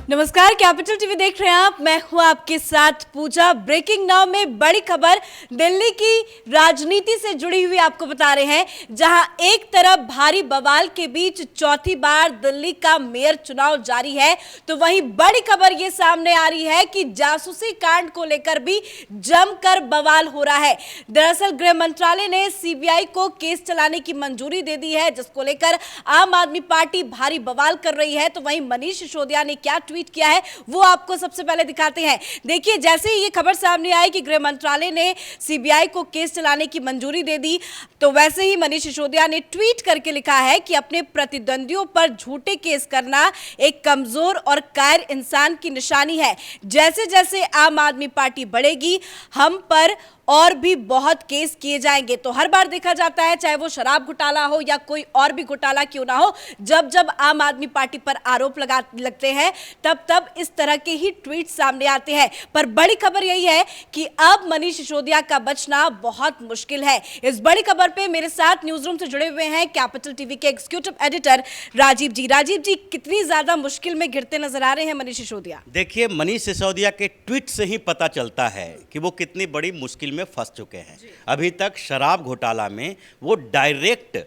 नमस्कार, capital TV देख रहे हैं आप। मैं हूं आपके साथ पूजा। ब्रेकिंग नाउ में बड़ी खबर दिल्ली की राजनीति से जुड़ी हुई आपको बता रहे हैं, जहां एक तरफ भारी बवाल के बीच चौथी बार दिल्ली का मेयर चुनाव जारी है, तो वहीं बड़ी खबर यह सामने आ रही है कि जासूसी कांड को लेकर भी जमकर बवाल हो रहा है। दरअसल गृह मंत्रालय ने सीबीआई को केस चलाने की मंजूरी दे दी है, जिसको लेकर आम आदमी पार्टी भारी बवाल कर रही है। तो वहीं मनीष सिसोदिया ने क्या ट्वीट किया है वो आपको सबसे पहले दिखाते हैं। देखिए, जैसे ही ये खबर सामने आई कि गृह मंत्रालय ने सीबीआई को केस चलाने की मंजूरी दे दी, तो वैसे ही मनीष सिसोदिया ने ट्वीट करके लिखा है कि अपने प्रतिद्वंदियों पर झूठे केस करना एक कमजोर और कायर इंसान की निशानी है। जैसे जैसे आम आदमी पार्टी बढ़ेगी, हम पर और भी बहुत केस किए जाएंगे। तो हर बार देखा जाता है, चाहे वो शराब घोटाला हो या कोई और भी घोटाला क्यों ना हो, जब जब आम आदमी पार्टी पर आरोप लगते हैं तब तब इस तरह के ही ट्वीट सामने आते हैं। पर बड़ी खबर यही है कि अब मनीष सिसोदिया का बचना बहुत मुश्किल है। इस बड़ी खबर पे मेरे साथ न्यूज रूम से जुड़े हुए हैं कैपिटल टीवी के एग्जीक्यूटिव एडिटर राजीव जी। राजीव जी, कितनी ज्यादा मुश्किल में गिरते नजर आ रहे हैं मनीष सिसोदिया? देखिए, मनीष सिसोदिया के ट्वीट से ही पता चलता है कि वो कितनी बड़ी मुश्किल में फंस चुके हैं। अभी तक शराब घोटाला में वो डायरेक्ट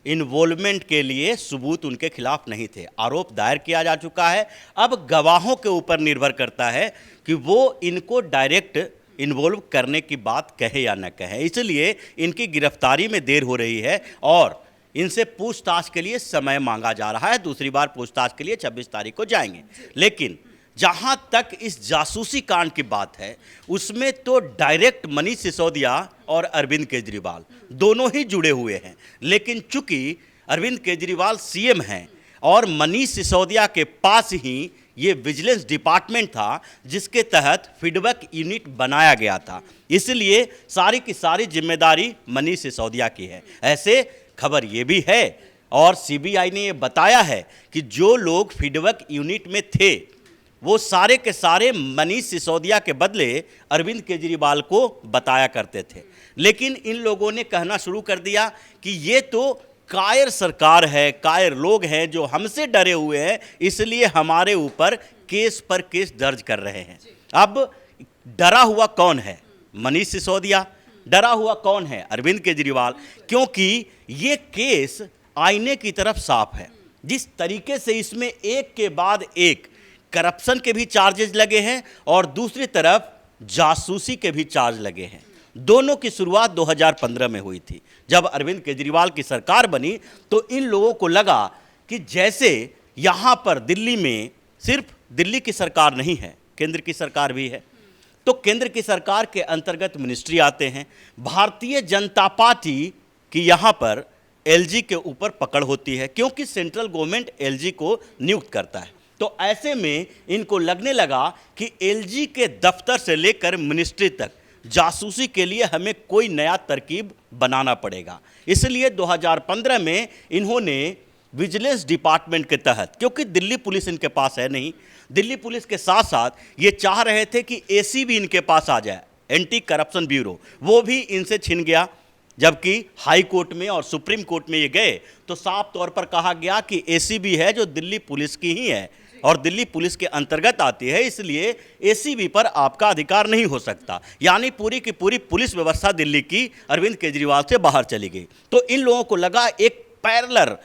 इन्वॉल्वमेंट के लिए सबूत उनके खिलाफ नहीं थे। आरोप दायर किया जा चुका है। अब गवाहों के ऊपर निर्भर करता है कि वो इनको डायरेक्ट इन्वॉल्व करने की बात कहे या न कहे। इसलिए इनकी गिरफ्तारी में देर हो रही है और इनसे पूछताछ के लिए समय मांगा जा रहा है। दूसरी बार पूछताछ के लिए 26 तारीख को जाएंगे। लेकिन जहां तक इस जासूसी कांड की बात है, उसमें तो डायरेक्ट मनीष सिसोदिया और अरविंद केजरीवाल दोनों ही जुड़े हुए हैं। लेकिन चूंकि अरविंद केजरीवाल सीएम हैं और मनीष सिसोदिया के पास ही ये विजिलेंस डिपार्टमेंट था जिसके तहत फीडबैक यूनिट बनाया गया था, इसलिए सारी की सारी जिम्मेदारी मनीष सिसोदिया की है। ऐसे खबर ये भी है और सीबीआई ने ये बताया है कि जो लोग फीडबैक यूनिट में थे वो सारे के सारे मनीष सिसोदिया के बदले अरविंद केजरीवाल को बताया करते थे। लेकिन इन लोगों ने कहना शुरू कर दिया कि ये तो कायर सरकार है, कायर लोग हैं जो हमसे डरे हुए हैं, इसलिए हमारे ऊपर केस पर केस दर्ज कर रहे हैं। अब डरा हुआ कौन है? मनीष सिसोदिया। डरा हुआ कौन है? अरविंद केजरीवाल। क्योंकि ये केस आईने की तरफ साफ है। जिस तरीके से इसमें एक के बाद एक करप्शन के भी चार्जेस लगे हैं और दूसरी तरफ जासूसी के भी चार्ज लगे हैं। दोनों की शुरुआत 2015 में हुई थी। जब अरविंद केजरीवाल की सरकार बनी तो इन लोगों को लगा कि जैसे यहाँ पर दिल्ली में सिर्फ दिल्ली की सरकार नहीं है, केंद्र की सरकार भी है। तो केंद्र की सरकार के अंतर्गत मिनिस्ट्री आते हैं। भारतीय जनता पार्टी की यहाँ पर एलजी के ऊपर पकड़ होती है, क्योंकि सेंट्रल गवर्नमेंट एलजी को नियुक्त करता है। तो ऐसे में इनको लगने लगा कि एलजी के दफ्तर से लेकर मिनिस्ट्री तक जासूसी के लिए हमें कोई नया तरकीब बनाना पड़ेगा। इसलिए 2015 में इन्होंने विजिलेंस डिपार्टमेंट के तहत, क्योंकि दिल्ली पुलिस इनके पास है नहीं, दिल्ली पुलिस के साथ साथ ये चाह रहे थे कि एसीबी इनके पास आ जाए, एंटी करप्शन ब्यूरो, वो भी इनसे छिन गया। जबकि हाई कोर्ट में और सुप्रीम कोर्ट में ये गए तो साफ तौर पर कहा गया कि एसीबी है जो दिल्ली पुलिस की ही है और दिल्ली पुलिस के अंतर्गत आती है, इसलिए एसीबी पर आपका अधिकार नहीं हो सकता। यानी पूरी की पूरी पुलिस व्यवस्था दिल्ली की अरविंद केजरीवाल से बाहर चली गई। तो इन लोगों को लगा एक पैरेलल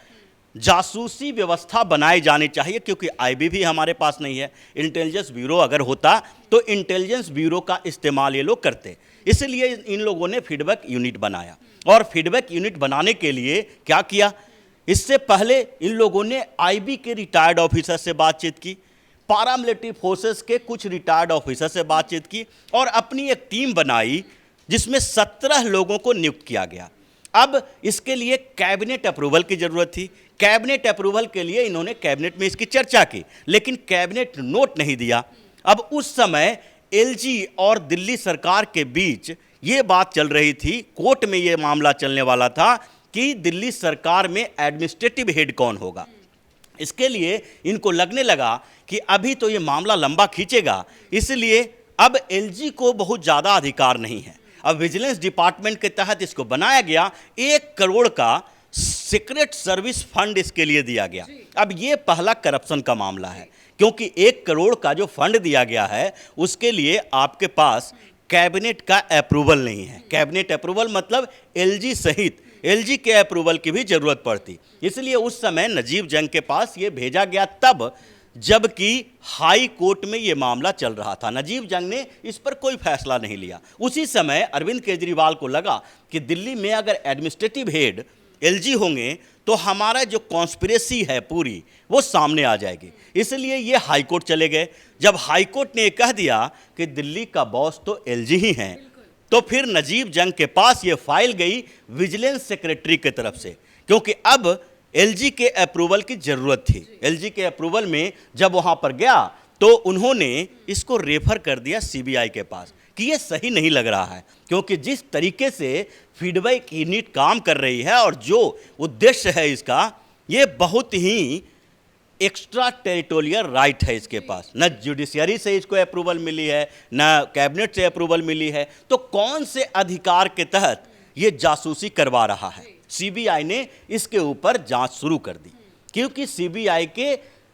जासूसी व्यवस्था बनाई जानी चाहिए, क्योंकि आईबी भी हमारे पास नहीं है। इंटेलिजेंस ब्यूरो अगर होता तो इंटेलिजेंस ब्यूरो का इस्तेमाल ये लोग करते। इसलिए इन लोगों ने फीडबैक यूनिट बनाया और फीडबैक यूनिट बनाने के लिए क्या किया, इससे पहले इन लोगों ने आईबी के रिटायर्ड ऑफिसर से बातचीत की, पैरामिलिट्री फोर्सेस के कुछ रिटायर्ड ऑफिसर से बातचीत की और अपनी एक टीम बनाई जिसमें 17 लोगों को नियुक्त किया गया। अब इसके लिए कैबिनेट अप्रूवल की जरूरत थी। कैबिनेट अप्रूवल के लिए इन्होंने कैबिनेट में इसकी चर्चा की, लेकिन कैबिनेट नोट नहीं दिया। अब उस समय एलजी और दिल्ली सरकार के बीच ये बात चल रही थी, कोर्ट में ये मामला चलने वाला था कि दिल्ली सरकार में एडमिनिस्ट्रेटिव हेड कौन होगा। इसके लिए इनको लगने लगा कि अभी तो ये मामला लंबा खींचेगा, इसलिए अब एलजी को बहुत ज़्यादा अधिकार नहीं है। अब विजिलेंस डिपार्टमेंट के तहत इसको बनाया गया। 1 करोड़ का सीक्रेट सर्विस फंड इसके लिए दिया गया। अब ये पहला करप्शन का मामला है, क्योंकि 1 करोड़ का जो फंड दिया गया है उसके लिए आपके पास कैबिनेट का अप्रूवल नहीं है। कैबिनेट अप्रूवल मतलब एलजी सहित एलजी के अप्रूवल की भी जरूरत पड़ती, इसलिए उस समय नजीब जंग के पास ये भेजा गया, तब जबकि हाई कोर्ट में ये मामला चल रहा था। नजीब जंग ने इस पर कोई फैसला नहीं लिया। उसी समय अरविंद केजरीवाल को लगा कि दिल्ली में अगर एडमिनिस्ट्रेटिव हेड एलजी होंगे तो हमारा जो कॉन्स्पिरेसी है पूरी वो सामने आ जाएगी, इसलिए ये हाई कोर्ट चले गए। जब हाई कोर्ट ने कह दिया कि दिल्ली का बॉस तो एलजी ही हैं, तो फिर नजीब जंग के पास ये फाइल गई विजिलेंस सेक्रेटरी की तरफ से, क्योंकि अब एलजी के अप्रूवल की जरूरत थी। एलजी के अप्रूवल में जब वहां पर गया तो उन्होंने इसको रेफर कर दिया सीबीआई के पास कि ये सही नहीं लग रहा है, क्योंकि जिस तरीके से फीडबैक यूनिट काम कर रही है और जो उद्देश्य है इसका, ये बहुत ही एक्स्ट्रा टेरिटोरियल राइट है इसके पास। न जुडिशियरी से इसको अप्रूवल मिली है, न कैबिनेट से अप्रूवल मिली है, तो कौन से अधिकार के तहत ये जासूसी करवा रहा है। सीबीआई ने इसके ऊपर जांच शुरू कर दी, क्योंकि सीबीआई के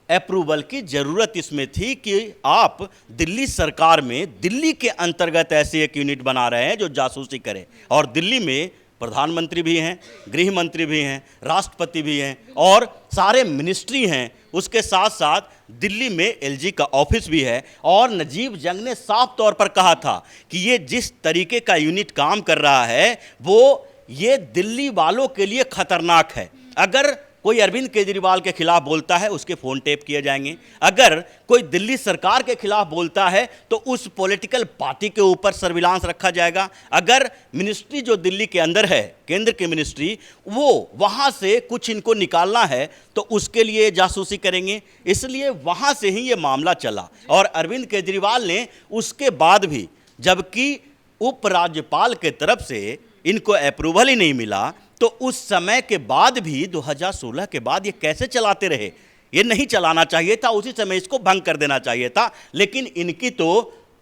अप्रूवल की जरूरत इसमें थी कि आप दिल्ली सरकार में दिल्ली के अंतर्गत ऐसे एक यूनिट बना रहे हैं जो जासूसी करे, और दिल्ली में प्रधानमंत्री भी हैं, गृह मंत्री भी हैं, राष्ट्रपति भी हैं और सारे मिनिस्ट्री हैं। उसके साथ साथ दिल्ली में एलजी का ऑफिस भी है। और नजीब जंग ने साफ तौर पर कहा था कि ये जिस तरीके का यूनिट काम कर रहा है वो ये दिल्ली वालों के लिए खतरनाक है। अगर कोई अरविंद केजरीवाल के खिलाफ बोलता है उसके फ़ोन टेप किए जाएंगे, अगर कोई दिल्ली सरकार के खिलाफ बोलता है तो उस पॉलिटिकल पार्टी के ऊपर सर्विलांस रखा जाएगा, अगर मिनिस्ट्री जो दिल्ली के अंदर है, केंद्र की मिनिस्ट्री, वो वहाँ से कुछ इनको निकालना है तो उसके लिए जासूसी करेंगे। इसलिए वहाँ से ही ये मामला चला। और अरविंद केजरीवाल ने उसके बाद भी, जबकि उपराज्यपाल के तरफ से इनको अप्रूवल ही नहीं मिला, तो उस समय के बाद भी 2016 के बाद ये कैसे चलाते रहे। ये नहीं चलाना चाहिए था, उसी समय इसको भंग कर देना चाहिए था। लेकिन इनकी तो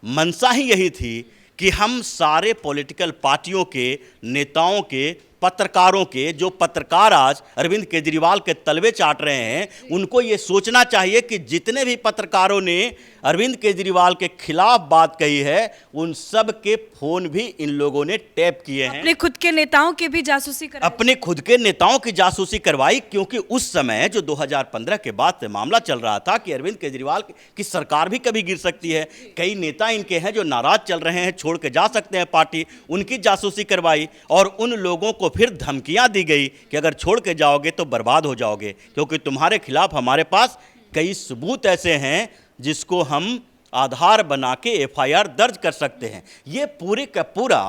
मंशा ही यही थी कि हम सारे पॉलिटिकल पार्टियों के नेताओं के, पत्रकारों के, जो पत्रकार आज अरविंद केजरीवाल के तलवे चाट रहे हैं, उनको ये सोचना चाहिए कि जितने भी पत्रकारों ने अरविंद केजरीवाल के खिलाफ बात कही है उन सब के फोन भी इन लोगों ने टैप किए हैं। अपने खुद के नेताओं के भी जासूसी करवाई, अपने खुद के नेताओं की जासूसी करवाई, क्योंकि उस समय जो 2015 के बाद से मामला चल रहा था कि अरविंद केजरीवाल की सरकार भी कभी गिर सकती है, कई नेता इनके हैं जो नाराज चल रहे हैं, छोड़ के जा सकते हैं पार्टी, उनकी जासूसी करवाई। और उन लोगों को फिर धमकियां दी गई कि अगर छोड़ के जाओगे तो बर्बाद हो जाओगे, क्योंकि तुम्हारे खिलाफ हमारे पास कई सबूत ऐसे हैं जिसको हम आधार बना के एफआईआर दर्ज कर सकते हैं। ये पूरे का पूरा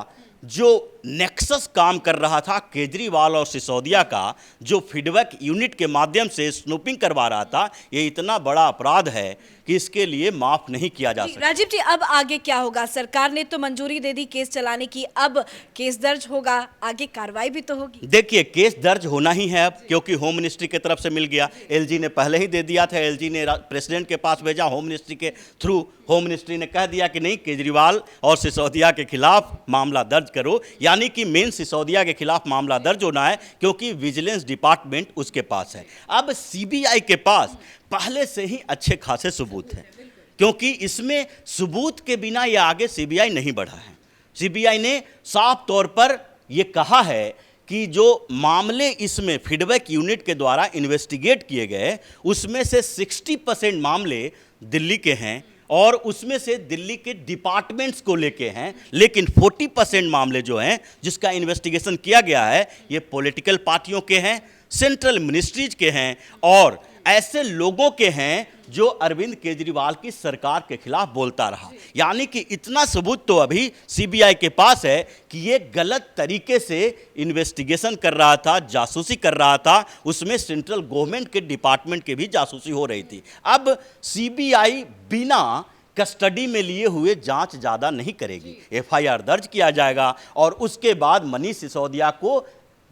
जो नेक्सस काम कर रहा था केजरीवाल और सिसोदिया का, जो फीडबैक यूनिट के माध्यम से स्नूपिंग करवा रहा था, ये इतना बड़ा अपराध है कि इसके लिए माफ नहीं किया जा सकता। राजीव जी, अब आगे क्या होगा? सरकार ने तो मंजूरी दे दी केस चलाने की, अब केस दर्ज होगा, आगे कार्रवाई भी तो होगी। देखिए, केस दर्ज होना ही है अब, क्योंकि होम मिनिस्ट्री की तरफ से मिल गया। एलजी ने पहले ही दे दिया था, एलजी ने प्रेसिडेंट के पास भेजा, होम मिनिस्ट्री के थ्रू होम मिनिस्ट्री ने कह दिया कि नहीं, केजरीवाल और सिसोदिया के खिलाफ मामला दर्ज करो, यानी कि मेन सिसोदिया के खिलाफ मामला दर्ज होना है, क्योंकि विजिलेंस डिपार्टमेंट उसके पास है। अब सीबीआई के पास पहले से ही अच्छे खासे सबूत हैं, क्योंकि इसमें सबूत के बिना ये आगे सीबीआई नहीं बढ़ा है। सीबीआई ने साफ तौर पर यह कहा है कि जो मामले इसमें फीडबैक यूनिट के द्वारा इन्वेस्टिगेट किए गए उसमें से 60% मामले दिल्ली के हैं और उसमें से दिल्ली के डिपार्टमेंट्स को लेके हैं, लेकिन 40% मामले जो हैं जिसका इन्वेस्टिगेशन किया गया है ये पॉलिटिकल पार्टियों के हैं, सेंट्रल मिनिस्ट्रीज के हैं और ऐसे लोगों के हैं जो अरविंद केजरीवाल की सरकार के खिलाफ बोलता रहा। यानी कि इतना सबूत तो अभी सीबीआई के पास है कि ये गलत तरीके से इन्वेस्टिगेशन कर रहा था, जासूसी कर रहा था, उसमें सेंट्रल गवर्नमेंट के डिपार्टमेंट की भी जासूसी हो रही थी। अब सीबीआई बिना कस्टडी में लिए हुए जांच ज़्यादा नहीं करेगी, एफआईआर दर्ज किया जाएगा और उसके बाद मनीष सिसोदिया को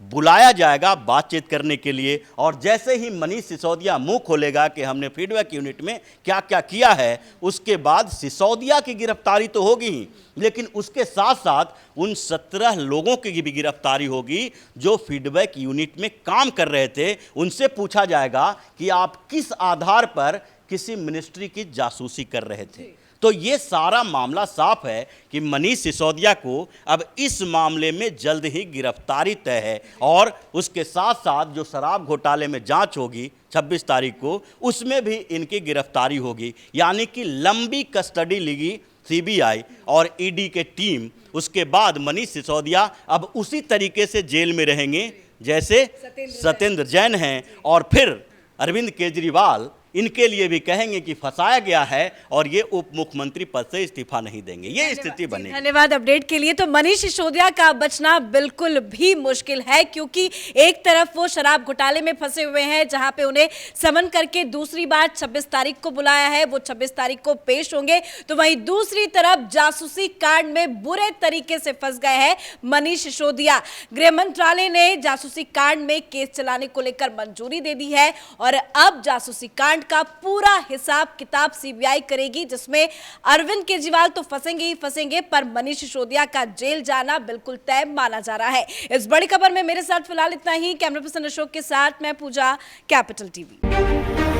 बुलाया जाएगा बातचीत करने के लिए। और जैसे ही मनीष सिसोदिया मुंह खोलेगा कि हमने फीडबैक यूनिट में क्या क्या किया है, उसके बाद सिसोदिया की गिरफ्तारी तो होगी ही, लेकिन उसके साथ साथ उन 17 लोगों की भी गिरफ्तारी होगी जो फीडबैक यूनिट में काम कर रहे थे। उनसे पूछा जाएगा कि आप किस आधार पर किसी मिनिस्ट्री की जासूसी कर रहे थे। तो ये सारा मामला साफ है कि मनीष सिसोदिया को अब इस मामले में जल्द ही गिरफ्तारी तय है। और उसके साथ साथ जो शराब घोटाले में जांच होगी 26 तारीख को, उसमें भी इनकी गिरफ्तारी होगी। यानी कि लंबी कस्टडी लेगी सीबीआई और ईडी के टीम। उसके बाद मनीष सिसोदिया अब उसी तरीके से जेल में रहेंगे जैसे सत्येंद्र जैन हैं। और फिर अरविंद केजरीवाल इनके लिए भी कहेंगे कि फंसाया गया है और ये उप मुख्यमंत्री पद से इस्तीफा नहीं देंगे। ये स्थिति बनेगी। धन्यवाद अपडेट के लिए। तो मनीष सिसोदिया का बचना बिल्कुल भी मुश्किल है, क्योंकि एक तरफ वो शराब घोटाले में फंसे हुए हैं जहां पे उन्हें समन करके दूसरी बार 26 तारीख को बुलाया है, वो 26 तारीख को पेश होंगे। तो वहीं दूसरी तरफ जासूसी कांड में बुरे तरीके से फंस गए हैं मनीष सिसोदिया। गृह मंत्रालय ने जासूसी कांड में केस चलाने को लेकर मंजूरी दे दी है और अब जासूसी कांड का पूरा हिसाब किताब सीबीआई करेगी, जिसमें अरविंद केजरीवाल तो फंसेंगे ही फंसेंगे, पर मनीष सिसोदिया का जेल जाना बिल्कुल तय माना जा रहा है। इस बड़ी खबर में मेरे साथ फिलहाल इतना ही। कैमरा पर्सन अशोक के साथ मैं पूजा, कैपिटल टीवी।